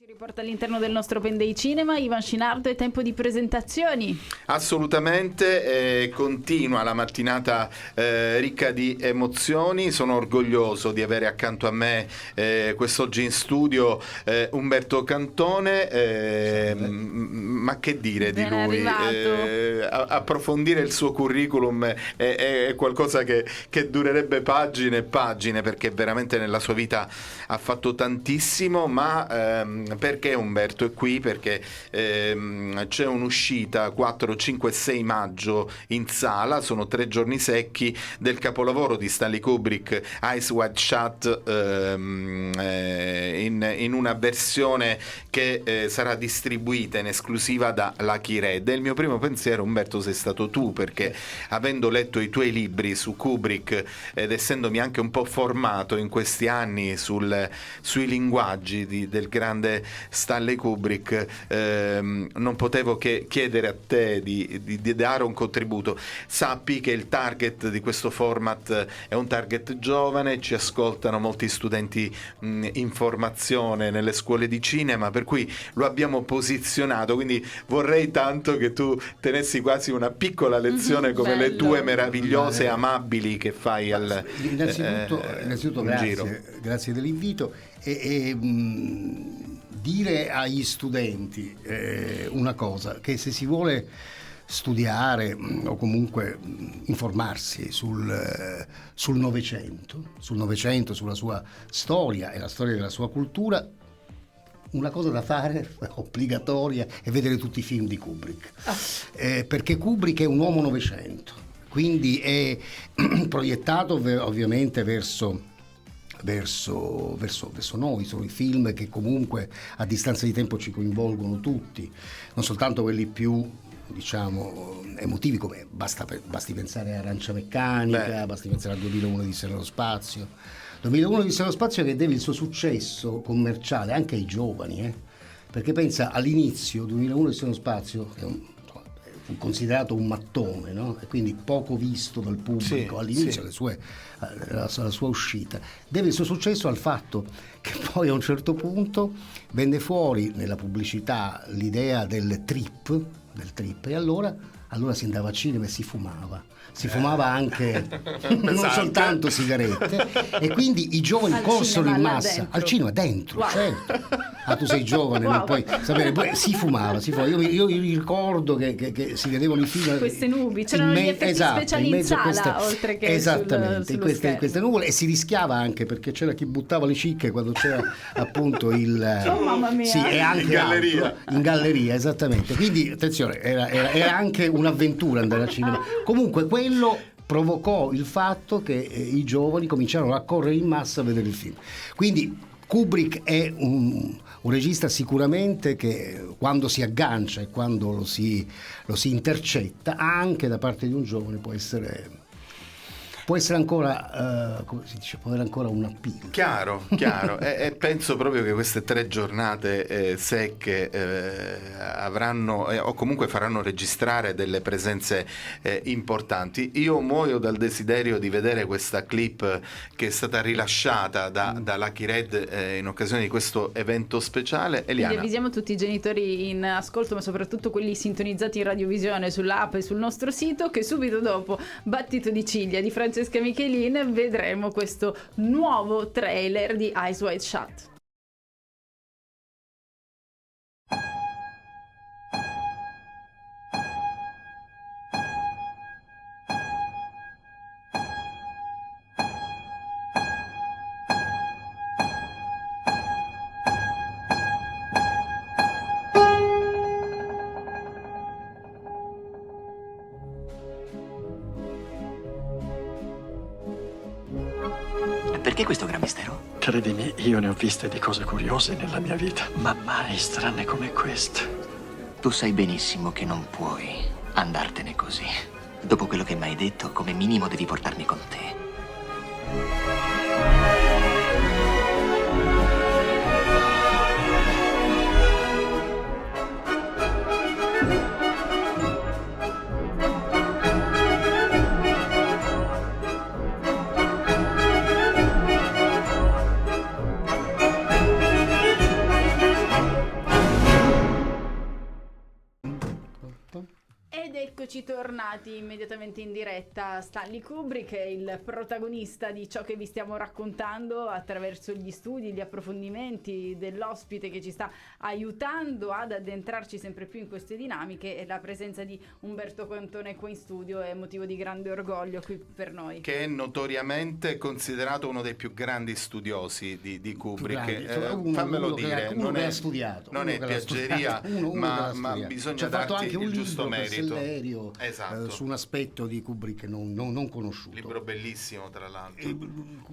Ci riporta all'interno del nostro Open Day Cinema. Ivan Scinardo, è tempo di presentazioni. Assolutamente, continua la mattinata ricca di emozioni. Sono orgoglioso di avere accanto a me quest'oggi in studio Umberto Cantone, ma che dire di lui? Approfondire il suo curriculum è qualcosa che durerebbe pagine e pagine, perché veramente nella sua vita ha fatto tantissimo. Ma perché Umberto è qui? Perché c'è un'uscita 4, 5 6 maggio in sala, sono 3 giorni secchi, del capolavoro di Stanley Kubrick, Eyes Wide Shut, in una versione che sarà distribuita in esclusiva da Lucky Red. E il mio primo pensiero, Umberto, sei stato tu, perché avendo letto i tuoi libri su Kubrick ed essendomi anche un po' formato in questi anni sui linguaggi del grande Stanley Kubrick, non potevo che chiedere a te di dare un contributo. Sappi che il target di questo format è un target giovane, ci ascoltano molti studenti in formazione nelle scuole di cinema, per cui lo abbiamo posizionato, quindi vorrei tanto che tu tenessi quasi una piccola lezione come le tue meravigliose e amabili che fai innanzitutto grazie dell'invito e dire agli studenti una cosa, che se si vuole studiare o comunque informarsi sul Novecento, sulla sua storia e la storia della sua cultura, una cosa da fare obbligatoria è vedere tutti i film di Kubrick, perché Kubrick è un uomo Novecento, quindi è proiettato ovviamente verso noi. Sono i film che comunque a distanza di tempo ci coinvolgono tutti, non soltanto quelli più, diciamo, emotivi, come basti pensare a Arancia Meccanica, basti pensare a 2001 Odissea nello spazio. 2001 Odissea nello spazio che deve il suo successo commerciale anche ai giovani, perché pensa, all'inizio 2001 Odissea nello spazio fu considerato un mattone, no? E quindi poco visto dal pubblico all'inizio, la sua uscita. Deve il suo successo al fatto che poi a un certo punto venne fuori nella pubblicità l'idea del trip, e allora si andava a cinema e si fumava anche non soltanto sigarette, e quindi i giovani corsero in massa al cinema dentro. Wow. Certo. Tu sei giovane, non puoi sapere. Poi si fumava. Io ricordo che si vedevano i film, queste nubi, c'erano gli effetti speciali in sala, oltre che esattamente sullo queste nuvole, e si rischiava anche perché c'era chi buttava le cicche quando c'era appunto il mamma mia. Sì, e anche in galleria, esattamente. Quindi attenzione, era anche un'avventura andare al cinema. Comunque quello provocò il fatto che i giovani cominciarono a correre in massa a vedere il film. Quindi Kubrick è un regista sicuramente che quando si aggancia e quando lo si intercetta anche da parte di un giovane può essere ancora, come si dice, può avere ancora un appeal. Chiaro. E penso proprio che queste 3 giornate secche avranno o comunque faranno registrare delle presenze importanti. Io muoio dal desiderio di vedere questa clip che è stata rilasciata da Lucky Red in occasione di questo evento speciale. Eliana. Quindi avvisiamo tutti i genitori in ascolto, ma soprattutto quelli sintonizzati in radiovisione sull'app e sul nostro sito, che subito dopo Battito di ciglia di Francesca Michelin vedremo questo nuovo trailer di Eyes Wide Shut. Perché questo gran mistero? Credimi, io ne ho viste di cose curiose nella mia vita, ma mai strane come queste. Tu sai benissimo che non puoi andartene così. Dopo quello che mi hai detto, come minimo devi portarmi con te. Eccoci tornati immediatamente in diretta. Stanley Kubrick è il protagonista di ciò che vi stiamo raccontando attraverso gli studi, gli approfondimenti dell'ospite che ci sta aiutando ad addentrarci sempre più in queste dinamiche, e la presenza di Umberto Cantone qui in studio è motivo di grande orgoglio qui per noi. Che è notoriamente considerato uno dei più grandi studiosi di Kubrick. Fammelo dire, non è studiato. Non è piaggeria, ma bisogna darti il giusto merito. Esatto. Su un aspetto di Kubrick non conosciuto. Libro bellissimo, tra l'altro.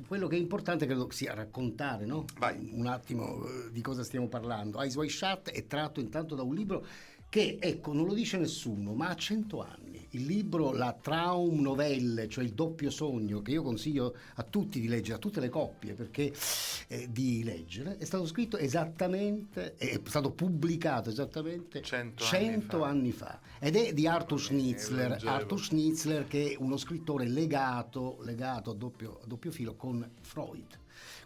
Quello che è importante credo sia raccontare, no? Un attimo di cosa stiamo parlando. Eyes Wide Shut è tratto intanto da un libro che, ecco, non lo dice nessuno, ma ha 100 anni. Il libro, la Traum Novelle, cioè il doppio sogno, che io consiglio a tutti di leggere, a tutte le coppie, perché di leggere, è stato scritto esattamente, è stato pubblicato esattamente 100 anni fa. Ed è di Arthur Schnitzler, che è uno scrittore legato a doppio filo con Freud.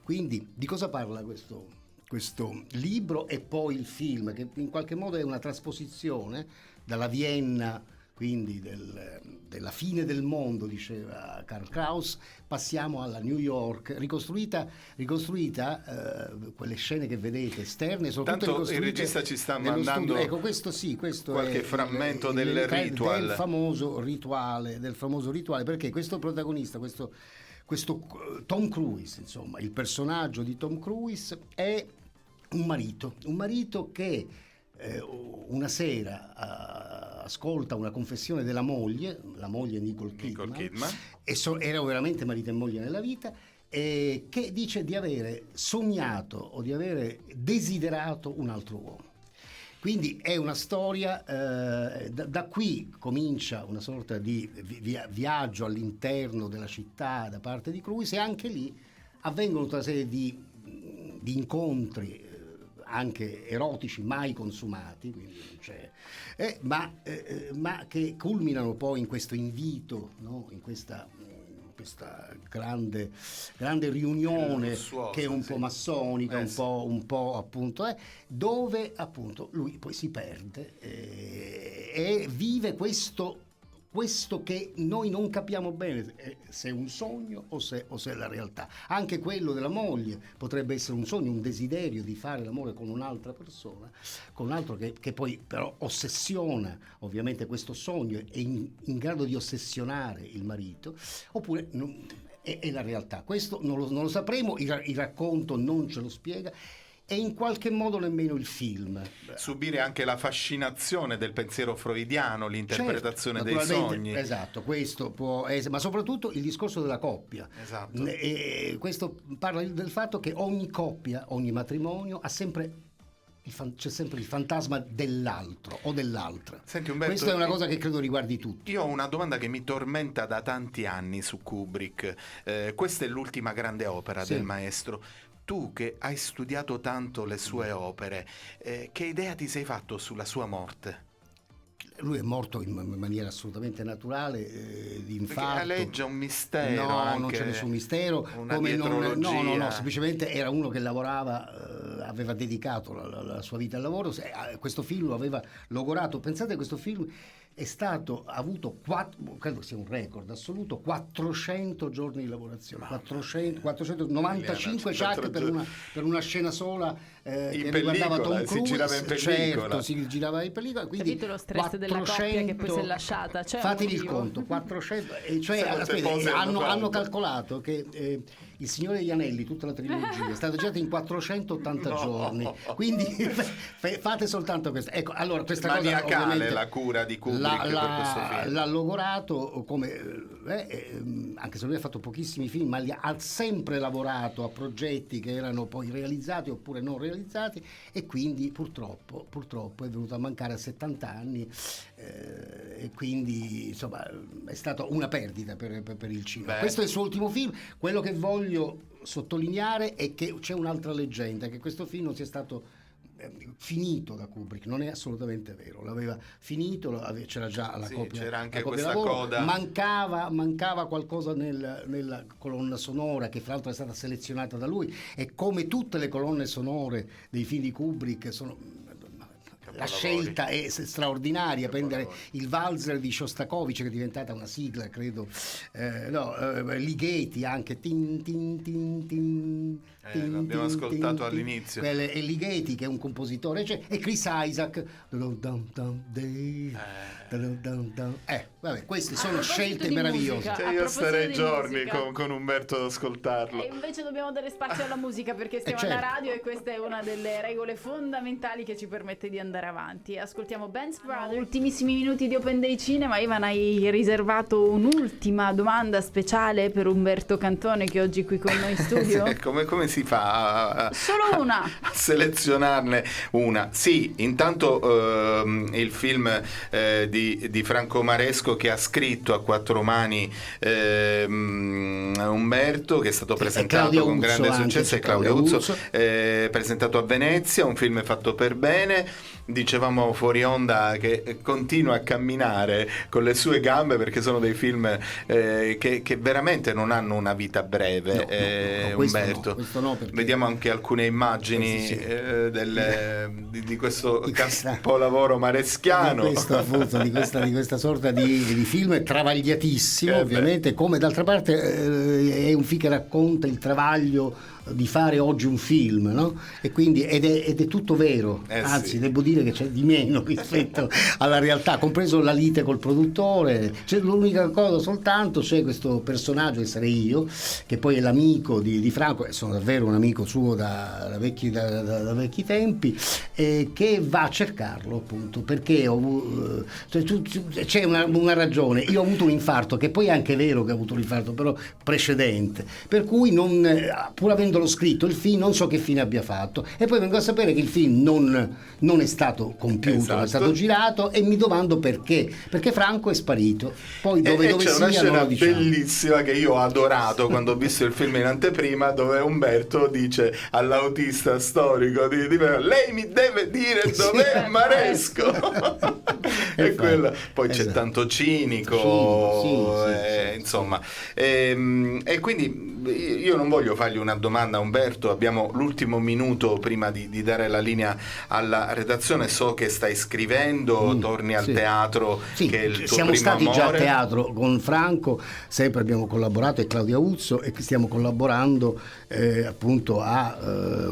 Quindi di cosa parla questo libro e poi il film, che in qualche modo è una trasposizione dalla Vienna, quindi della fine del mondo, diceva Karl Kraus, passiamo alla New York, ricostruita quelle scene che vedete esterne sono tutte ricostruite. Il regista ci sta mandando questo qualche è frammento del ritual, del famoso rituale, perché questo protagonista, questo Tom Cruise, insomma, il personaggio di Tom Cruise è un marito che una sera ascolta una confessione della moglie, la moglie Nicole Kidman. Era veramente marito e moglie nella vita, che dice di avere sognato o di avere desiderato un altro uomo. Quindi è una storia, da qui comincia una sorta di viaggio all'interno della città da parte di Cruise, e anche lì avvengono tutta una serie di incontri anche erotici mai consumati, quindi ma che culminano poi in questo invito, no? In questa grande riunione che è un po' massonica, un po' appunto, dove appunto lui poi si perde e vive questo che noi non capiamo bene se è un sogno o se è la realtà. Anche quello della moglie potrebbe essere un sogno, un desiderio di fare l'amore con un'altra persona, con un altro che poi però ossessiona ovviamente questo sogno, è in grado di ossessionare il marito, oppure è la realtà. Questo non lo sapremo, il racconto non ce lo spiega, e in qualche modo nemmeno il film. Subire anche la fascinazione del pensiero freudiano, l'interpretazione dei sogni. Esatto, questo può essere, ma soprattutto il discorso della coppia. Esatto. E questo parla del fatto che ogni coppia, ogni matrimonio c'è sempre il fantasma dell'altro o dell'altra. Senti, Umberto, questa è una cosa che credo riguardi tutti. Io ho una domanda che mi tormenta da tanti anni su Kubrick. Questa è l'ultima grande opera del maestro. Tu che hai studiato tanto le sue opere, che idea ti sei fatto sulla sua morte? Lui è morto in maniera assolutamente naturale, di infarto. Perché aleggia un mistero. No, anche non c'è nessun mistero. Una dietrologia. No, semplicemente era uno che lavorava, aveva dedicato la sua vita al lavoro. Questo film lo aveva logorato. Pensate, questo film ha avuto credo sia un record assoluto, 400 giorni di lavorazione, 495 ciak per una scena sola, che riguardava Tom Cruise. Si girava in pellicola. Certo, si girava in pellicola, quindi capito lo stress della coppia che poi si è lasciata, fatevi il conto, 400, hanno calcolato che Il Signore degli Anelli, tutta la trilogia, è stata girata in 480 giorni, quindi fate soltanto questo. Ecco, allora questa maniacale cosa, la cura di Kubrick per questo film. L'ha logorato come anche se lui ha fatto pochissimi film, ma ha sempre lavorato a progetti che erano poi realizzati oppure non realizzati, e quindi purtroppo è venuto a mancare a 70 anni, e quindi insomma è stata una perdita per il cinema. Questo è il suo ultimo film. Quello che voglio sottolineare è che c'è un'altra leggenda, che questo film non sia stato finito da Kubrick. Non è assolutamente vero, l'aveva finito, c'era già la copia, c'era anche la copia questa lavoro. coda, mancava qualcosa nella colonna sonora, che fra l'altro è stata selezionata da lui, e come tutte le colonne sonore dei film di Kubrick sono la scelta è straordinaria, prendere il valzer di Shostakovich, che è diventata una sigla, credo, Ligeti anche, l'abbiamo ascoltato all'inizio. E Ligeti, che è un compositore, e Chris Isaac, vabbè, queste sono scelte meravigliose. Io starei giorni con Umberto ad ascoltarlo. E invece dobbiamo dare spazio alla musica, perché stiamo alla radio e questa è una delle regole fondamentali che ci permette di andare avanti. Ascoltiamo Benz Brothers. Ultimissimi minuti di Open Day Cinema. Ivan, hai riservato un'ultima domanda speciale per Umberto Cantone, che oggi è qui con noi in studio? Come si fa Solo una a selezionarne una? Sì, intanto il film di Franco Maresco, che ha scritto a quattro mani Umberto, che è stato presentato con grande successo, e Claudia Uzzo, presentato a Venezia, un film fatto per bene. Dicevamo fuori onda che continua a camminare con le sue gambe, perché sono dei film che veramente non hanno una vita breve. Umberto, questo no, vediamo anche alcune immagini di questo capolavoro mareschiano, di questa sorta di film travagliatissimo, ovviamente, come d'altra parte è un film che racconta il travaglio di fare oggi un film, no? E quindi ed è tutto vero, anzi devo dire che c'è di meno rispetto alla realtà, compreso la lite col produttore. C'è l'unica cosa soltanto, c'è questo personaggio che sarei io, che poi è l'amico di Franco, e sono davvero un amico suo da vecchi tempi, che va a cercarlo, appunto, perché c'è una ragione. Io ho avuto un infarto, che poi è anche vero che ho avuto un infarto, però precedente, per cui pur avendolo scritto il film, non so che fine abbia fatto, e poi vengo a sapere che il film non è stato compiuto, non è stato girato, e mi domando perché Franco è sparito. Poi dove c'è sia, una scena diciamo. bellissima che io ho adorato quando ho visto il film in anteprima, dove Umberto dice all'autista storico di lei mi deve dire dov'è Maresco. E quella poi c'è tanto cinico, insomma, e quindi io non voglio fargli una domanda a Umberto, abbiamo l'ultimo minuto prima di dare la linea alla redazione. So che stai scrivendo, torni al teatro, che è il tuo siamo primo stati amore. già a teatro con Franco, sempre abbiamo collaborato, e Claudia Uzzo, e stiamo collaborando appunto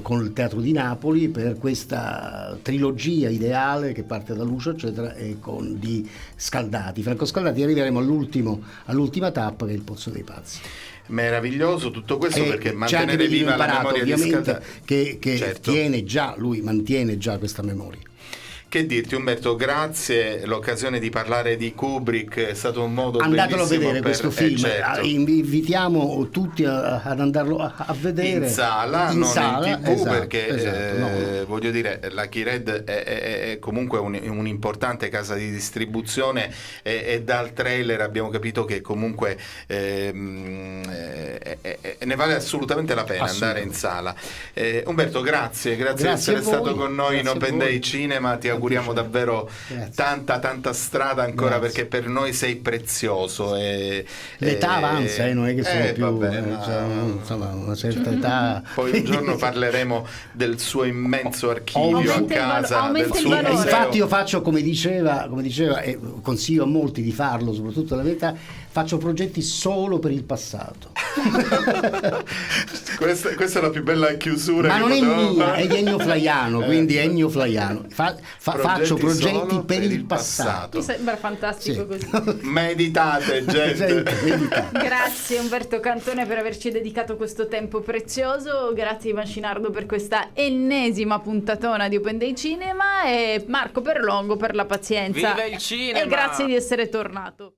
con il Teatro di Napoli per questa trilogia ideale che parte da Lucio, eccetera, e di Scaldati, Franco Scaldati. Arriveremo all'ultima tappa, che è il Pozzo dei Pazzi. Meraviglioso tutto questo, perché mantenere viva la memoria di Scaldati, che lui mantiene già questa memoria. Che dirti, Umberto, grazie. L'occasione di parlare di Kubrick è stato un modo andatelo bellissimo a vedere questo film, certo. Invitiamo tutti ad andarlo a vedere in sala, non in TV, esatto, perché voglio dire, la Key-Red è comunque un'importante casa di distribuzione, e dal trailer abbiamo capito che comunque ne vale assolutamente la pena andare in sala. Umberto, grazie di essere stato con noi in Open Day Cinema. Ti auguriamo davvero tanta strada ancora, perché per noi sei prezioso. L'età avanza, non è che sono più insomma, una certa età. Poi un giorno parleremo del suo immenso archivio a casa, del suo museo. Infatti io faccio, come diceva, e consiglio a molti di farlo, soprattutto alla verità, faccio progetti solo per il passato. Questa è la più bella chiusura. Ma non è mia, è di Ennio Flaiano, quindi Ennio Flaiano. Faccio progetti per il passato. Mi sembra fantastico così. Meditate, gente. Grazie Umberto Cantone per averci dedicato questo tempo prezioso. Grazie Ivan Scinardo per questa ennesima puntatona di Open Day Cinema, e Marco Perlongo per la pazienza. Viva il cinema! E grazie di essere tornato.